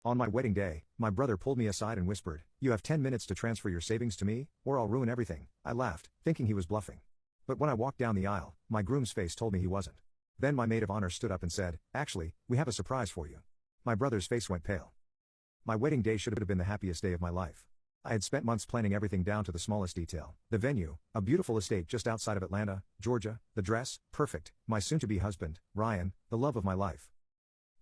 On my wedding day, my brother pulled me aside and whispered, "You have 10 minutes to transfer your savings to me, or I'll ruin everything." I laughed, thinking he was bluffing. But when I walked down the aisle, my groom's face told me he wasn't. Then my maid of honor stood up and said, "Actually, we have a surprise for you." My brother's face went pale. My wedding day should have been the happiest day of my life. I had spent months planning everything down to the smallest detail. The venue, a beautiful estate just outside of Atlanta, Georgia, the dress, perfect, my soon-to-be husband, Ryan, the love of my life.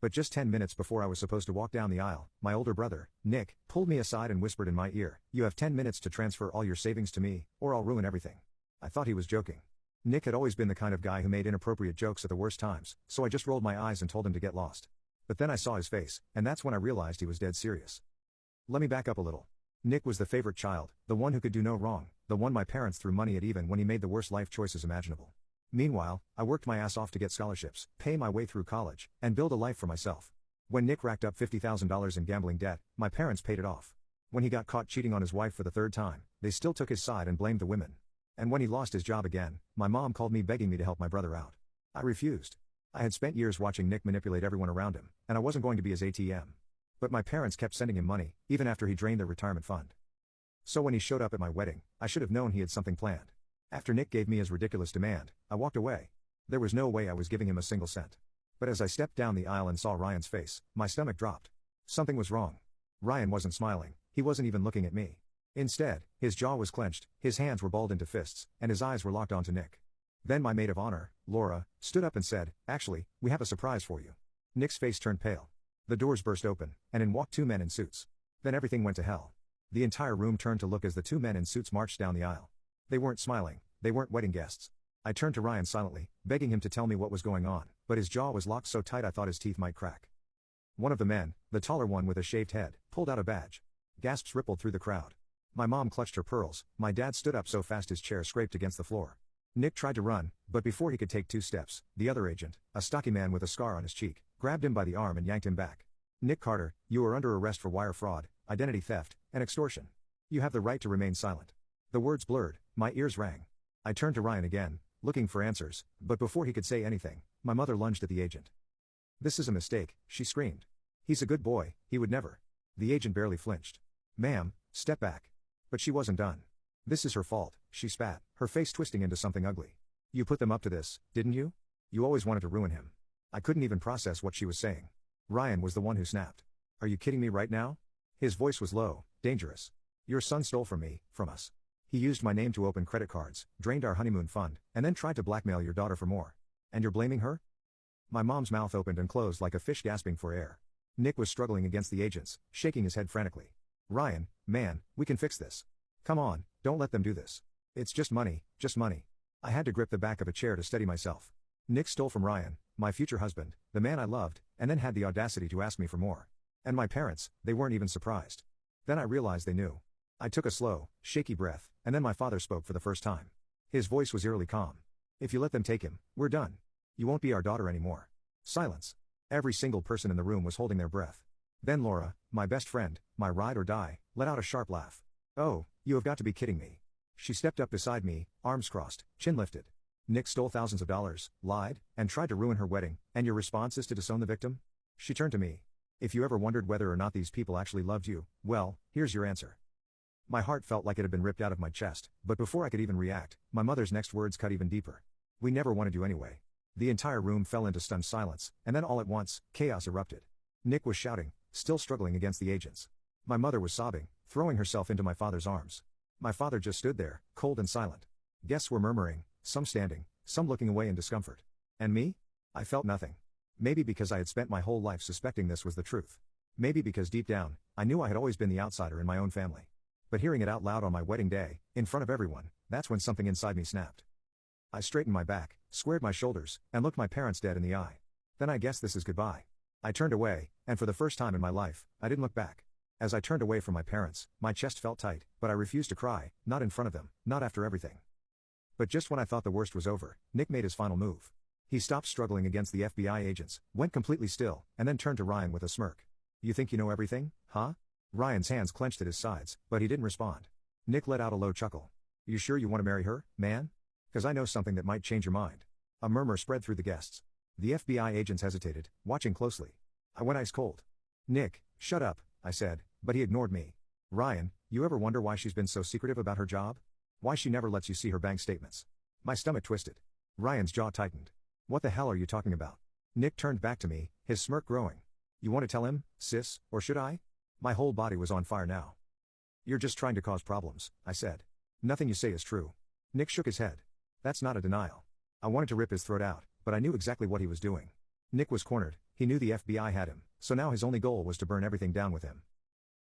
But just 10 minutes before I was supposed to walk down the aisle, my older brother, Nick, pulled me aside and whispered in my ear, "You have 10 minutes to transfer all your savings to me, or I'll ruin everything." I thought he was joking. Nick had always been the kind of guy who made inappropriate jokes at the worst times, so I just rolled my eyes and told him to get lost. But then I saw his face, and that's when I realized he was dead serious. Let me back up a little. Nick was the favorite child, the one who could do no wrong, the one my parents threw money at even when he made the worst life choices imaginable. Meanwhile, I worked my ass off to get scholarships, pay my way through college, and build a life for myself. When Nick racked up $50,000 in gambling debt, my parents paid it off. When he got caught cheating on his wife for the third time, they still took his side and blamed the women. And when he lost his job again, my mom called me begging me to help my brother out. I refused. I had spent years watching Nick manipulate everyone around him, and I wasn't going to be his ATM. But my parents kept sending him money, even after he drained their retirement fund. So when he showed up at my wedding, I should have known he had something planned. After Nick gave me his ridiculous demand, I walked away. There was no way I was giving him a single cent. But as I stepped down the aisle and saw Ryan's face, my stomach dropped. Something was wrong. Ryan wasn't smiling, he wasn't even looking at me. Instead, his jaw was clenched, his hands were balled into fists, and his eyes were locked onto Nick. Then my maid of honor, Laura, stood up and said, "Actually, we have a surprise for you." Nick's face turned pale. The doors burst open, and in walked two men in suits. Then everything went to hell. The entire room turned to look as the two men in suits marched down the aisle. They weren't smiling, they weren't wedding guests. I turned to Ryan silently, begging him to tell me what was going on, but his jaw was locked so tight I thought his teeth might crack. One of the men, the taller one with a shaved head, pulled out a badge. Gasps rippled through the crowd. My mom clutched her pearls, my dad stood up so fast his chair scraped against the floor. Nick tried to run, but before he could take 2 steps, the other agent, a stocky man with a scar on his cheek, grabbed him by the arm and yanked him back. "Nick Carter, you are under arrest for wire fraud, identity theft, and extortion. You have the right to remain silent." The words blurred, my ears rang. I turned to Ryan again, looking for answers, but before he could say anything, my mother lunged at the agent. "This is a mistake," she screamed. "He's a good boy, he would never." The agent barely flinched. "Ma'am, step back." But she wasn't done. "This is her fault," she spat, her face twisting into something ugly. "You put them up to this, didn't you? You always wanted to ruin him." I couldn't even process what she was saying. Ryan was the one who snapped. "Are you kidding me right now?" His voice was low, dangerous. "Your son stole from me, from us. He used my name to open credit cards, drained our honeymoon fund, and then tried to blackmail your daughter for more. And you're blaming her?" My mom's mouth opened and closed like a fish gasping for air. Nick was struggling against the agents, shaking his head frantically. "Ryan, man, we can fix this. Come on, don't let them do this. It's just money, just money." I had to grip the back of a chair to steady myself. Nick stole from Ryan, my future husband, the man I loved, and then had the audacity to ask me for more. And my parents, they weren't even surprised. Then I realized they knew. I took a slow, shaky breath, and then my father spoke for the first time. His voice was eerily calm. "If you let them take him, we're done. You won't be our daughter anymore." Silence. Every single person in the room was holding their breath. Then Laura, my best friend, my ride or die, let out a sharp laugh. "Oh, you have got to be kidding me." She stepped up beside me, arms crossed, chin lifted. "Nick stole thousands of dollars, lied, and tried to ruin her wedding, and your response is to disown the victim?" She turned to me. "If you ever wondered whether or not these people actually loved you, well, here's your answer." My heart felt like it had been ripped out of my chest, but before I could even react, my mother's next words cut even deeper. "We never wanted you anyway." The entire room fell into stunned silence, and then all at once, chaos erupted. Nick was shouting, still struggling against the agents. My mother was sobbing, throwing herself into my father's arms. My father just stood there, cold and silent. Guests were murmuring, some standing, some looking away in discomfort. And me? I felt nothing. Maybe because I had spent my whole life suspecting this was the truth. Maybe because deep down, I knew I had always been the outsider in my own family. But hearing it out loud on my wedding day, in front of everyone, that's when something inside me snapped. I straightened my back, squared my shoulders, and looked my parents dead in the eye. Then I guess this is goodbye. I turned away, and for the first time in my life, I didn't look back. As I turned away from my parents, my chest felt tight, but I refused to cry, not in front of them, not after everything. But just when I thought the worst was over, Nick made his final move. He stopped struggling against the FBI agents, went completely still, and then turned to Ryan with a smirk. "You think you know everything, huh?" Ryan's hands clenched at his sides, but he didn't respond. Nick let out a low chuckle. "You sure you want to marry her, man? 'Cause I know something that might change your mind." A murmur spread through the guests. The FBI agents hesitated, watching closely. I went ice cold. Nick, shut up, I said, but he ignored me. Ryan, you ever wonder why she's been so secretive about her job? Why she never lets you see her bank statements? My stomach twisted. Ryan's jaw tightened. What the hell are you talking about? Nick turned back to me, his smirk growing. You want to tell him, sis, or should I? My whole body was on fire now. You're just trying to cause problems, I said. Nothing you say is true. Nick shook his head. That's not a denial. I wanted to rip his throat out, but I knew exactly what he was doing. Nick was cornered, he knew the FBI had him, so now his only goal was to burn everything down with him.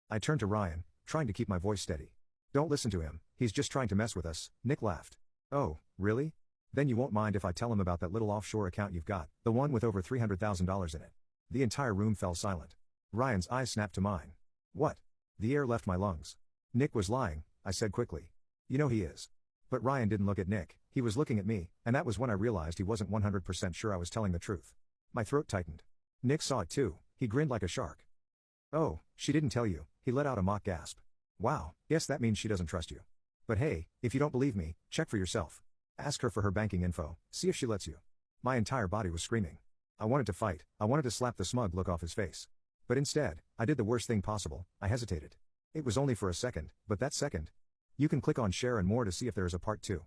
I turned to Ryan, trying to keep my voice steady. Don't listen to him, he's just trying to mess with us, Nick laughed. Oh, really? Then you won't mind if I tell him about that little offshore account you've got, the one with over $300,000 in it. The entire room fell silent. Ryan's eyes snapped to mine. What? The air left my lungs. Nick was lying, I said quickly. You know he is. But Ryan didn't look at Nick, he was looking at me, and that was when I realized he wasn't 100% sure I was telling the truth. My throat tightened. Nick saw it too, he grinned like a shark. Oh, she didn't tell you, he let out a mock gasp. Wow, yes, that means she doesn't trust you. But hey, if you don't believe me, check for yourself. Ask her for her banking info, see if she lets you. My entire body was screaming. I wanted to fight, I wanted to slap the smug look off his face. But instead, I did the worst thing possible, I hesitated. It was only for a second, but that second. You can click on share and more to see if there is a part 2.